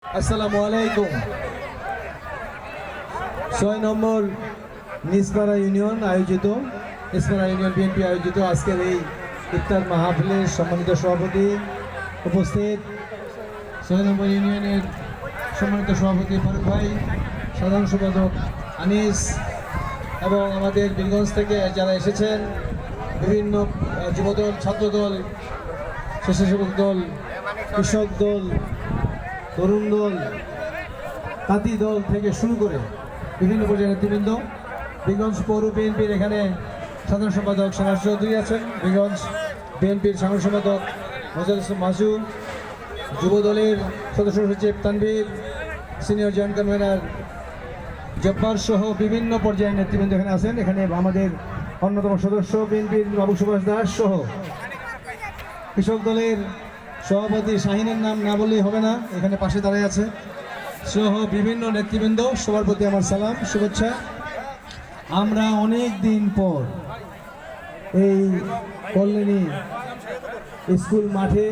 আসসালামু আলাইকুম। 6 নম্বর নিসপাড়া union BNP আয়োজিত আজকের এই ইফতার মাহফিলের সম্মানিত সভাপতি উপস্থিত, 6 নম্বর ইউনিয়নের সম্মানিত সভাপতি ফারুক ভাই, সাধারণ সম্পাদক আনিস এবং আমাদের বীরগঞ্জ থেকে যারা এসেছেন, বিভিন্ন যুবদল, ছাত্রদল, স্বেচ্ছাসেবক দল, কৃষক দল, তরুণ দল, তাঁতি দল থেকে শুরু করে বিভিন্ন পর্যায়ের নেতৃবৃন্দ। বীরগঞ্জ পৌর বিএনপির এখানে সাধারণ সম্পাদক সানাস চৌধুরী আছেন, বীরগঞ্জ বিএনপির সাধারণ সম্পাদক মজাদ ইসলাম মাজু, যুব দলের সদস্য সচিব Tanvir, senior joint convener Jabbar সহ বিভিন্ন পর্যায়ের নেতৃবৃন্দ এখানে আছেন। এখানে আমাদের অন্যতম সদস্য বিএনপির বাবু সুভাষ দাস সহ কৃষক দলের সভাপতি শাহিনের নাম না বললেই হবে না, এখানে পাশে দাঁড়ায় আছে, সহ বিভিন্ন নেতৃবৃন্দ, সবার প্রতি আমার সালাম, শুভেচ্ছা। আমরা অনেক দিন পর এই কল্যাণী স্কুল মাঠে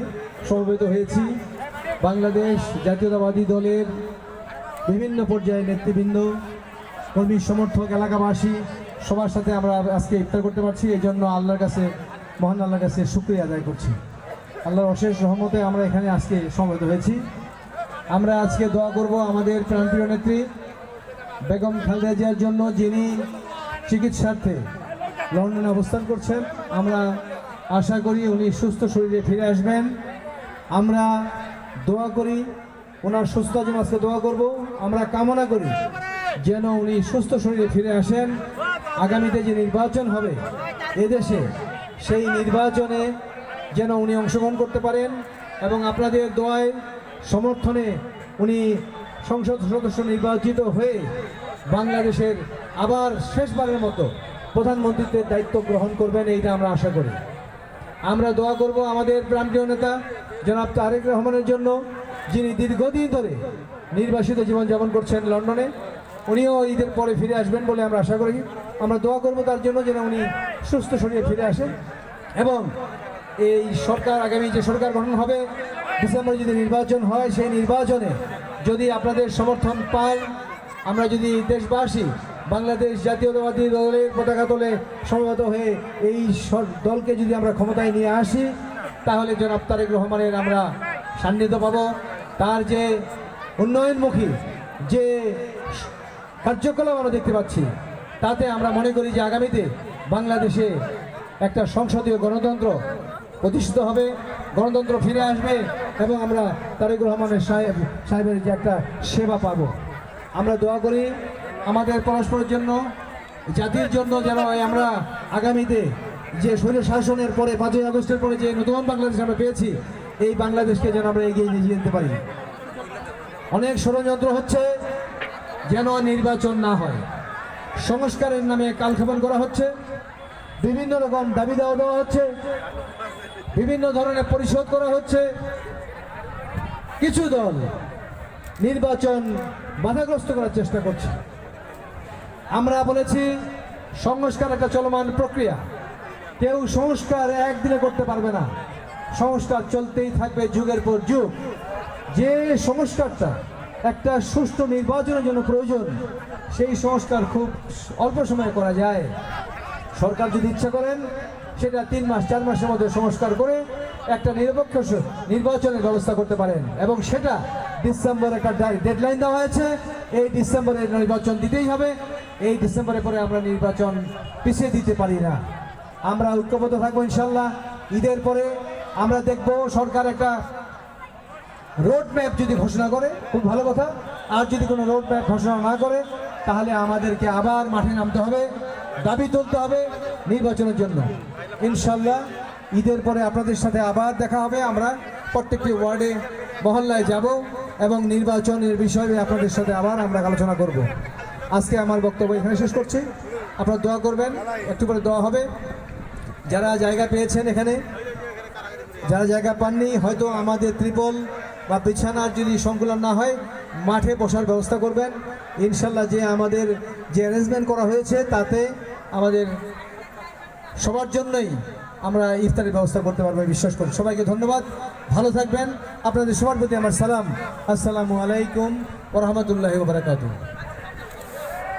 সমবেত হয়েছি। বাংলাদেশ জাতীয়তাবাদী দলের বিভিন্ন পর্যায়ের নেতৃবৃন্দ, কর্মী সমর্থক, এলাকাবাসী সবার সাথে আমরা আজকে ইফতার করতে পারছি। এই জন্য আল্লাহর কাছে, মহান আল্লাহর কাছে শুকরিয়া আদায় করছি। আল্লাহর অশেষ রহমতে আমরা এখানে আজকে সমবেত হয়েছি। আমরা আজকে দোয়া করব আমাদের প্রাণপ্রিয় নেত্রী বেগম খালেদা জিয়ার জন্য, যিনি চিকিৎসার্থে লন্ডনে অবস্থান করছেন। আমরা আশা করি উনি সুস্থ শরীরে ফিরে আসবেন। আমরা দোয়া করি ওনার সুস্থতার জন্য আজকে দোয়া করব। আমরা কামনা করি যেন উনি সুস্থ শরীরে ফিরে আসেন। আগামীতে যে নির্বাচন হবে এদেশে, সেই নির্বাচনে যেন উনি অংশগ্রহণ করতে পারেন এবং আপনাদের দোয়ায়, সমর্থনে উনি সংসদ সদস্য নির্বাচিত হয়ে বাংলাদেশের আবার শেষবারের মতো প্রধানমন্ত্রীত্বের দায়িত্ব গ্রহণ করবেন, এইটা আমরা আশা করি। আমরা দোয়া করব আমাদের প্রাণপ্রিয় নেতা জনাব তারেক রহমানের জন্য, যিনি দীর্ঘদিন ধরে নির্বাসিত জীবনযাপন করছেন লন্ডনে। উনিও ঈদের পরে ফিরে আসবেন বলে আমরা আশা করি। আমরা দোয়া করব তার জন্য যেন উনি সুস্থ শরীরে ফিরে আসেন এবং এই সরকার, আগামী যে সরকার গঠন হবে, ডিসেম্বরে যদি নির্বাচন হয়, সেই নির্বাচনে যদি আপনাদের সমর্থন পাই, আমরা যদি দেশবাসী বাংলাদেশ জাতীয়তাবাদী দলের পতাকা তোলে সমবেত হয়ে এই দলকে যদি আমরা ক্ষমতায় নিয়ে আসি, তাহলে জনাব তারেক রহমানের আমরা সান্নিধ্য পাব। তার যে উন্নয়নমুখী যে কার্যকলাপ আমরা দেখতে পাচ্ছি, তাতে আমরা মনে করি যে আগামীতে বাংলাদেশে একটা সংসদীয় গণতন্ত্র প্রতিষ্ঠিত হবে, গণতন্ত্র ফিরে আসবে এবং আমরা তারেক রহমানের সাহেবের যে একটা সেবা পাব। আমরা দোয়া করি আমাদের পরস্পরের জন্য, জাতির জন্য, যেন আমরা আগামীতে যে স্বৈর শাসনের পরে 5ই আগস্টের পরে যে নতুন বাংলাদেশ আমরা পেয়েছি, এই বাংলাদেশকে যেন আমরা এগিয়ে নিয়ে যেতে পারি। অনেক ষড়যন্ত্র হচ্ছে যেন নির্বাচন না হয়, সংস্কারের নামে কালক্ষেপণ করা হচ্ছে, বিভিন্ন রকম দাবি দেওয়া হচ্ছে, বিভিন্ন ধরনের পরিশোধ করা হচ্ছে। কিছু দল নির্বাচন বাধাগ্রস্ত করার চেষ্টা করছে। আমরা বলেছি সংস্কার একটা চলমান প্রক্রিয়া, কেউ সংস্কার একদিনে করতে পারবে না, সংস্কার চলতেই থাকবে যুগের পর যুগ। যে সংস্কারটা একটা সুষ্ঠু নির্বাচনের জন্য প্রয়োজন, সেই সংস্কার খুব অল্প সময়ে করা যায়। সরকার যদি ইচ্ছা করেন, সেটা 3 মাস 4 মাসের মধ্যে সংস্কার করে একটা নিরপেক্ষ নির্বাচনের ব্যবস্থা করতে পারেন এবং সেটা ডিসেম্বর একটা ডেডলাইন দেওয়া হয়েছে। এই ডিসেম্বরে নির্বাচন দিতেই হবে। এই ডিসেম্বরের পরে আমরা নির্বাচন পিছিয়ে দিতে পারি না। আমরা ঐক্যবদ্ধ থাকবো ইনশাল্লাহ। ঈদের পরে আমরা দেখব সরকার একটা রোড ম্যাপ যদি ঘোষণা করে, খুব ভালো কথা। আর যদি কোনো রোড ম্যাপ ঘোষণা না করে, তাহলে আমাদেরকে আবার মাঠে নামতে হবে, দাবি তুলতে হবে নির্বাচনের জন্য। ইনশাল্লাহ ঈদের পরে আপনাদের সাথে আবার দেখা হবে। আমরা প্রত্যেকটি ওয়ার্ডে, মহল্লায় যাব এবং নির্বাচনের বিষয়ে আপনাদের সাথে আবার আমরা আলোচনা করব। আজকে আমার বক্তব্য এখানে শেষ করছি। আপনারা দোয়া করবেন, একটু পরে দোয়া হবে। যারা জায়গা পেয়েছেন, এখানে যারা জায়গা পাননি, হয়তো আমাদের ত্রিপল বা বিছানার যদি সংকুলন না হয়, মাঠে বসার ব্যবস্থা করবেন। ইনশাল্লাহ যে আমাদের যে অ্যারেঞ্জমেন্ট করা হয়েছে, তাতে আমাদের সবার জন্যই আমরা ইফতারের ব্যবস্থা করতে পারবো বিশ্বাস করি। সবাইকে ধন্যবাদ, ভালো থাকবেন। আপনাদের সবার প্রতি আমার সালাম। আসসালামু আলাইকুম ওয়া রাহমাতুল্লাহি ওয়া বারাকাতুহু।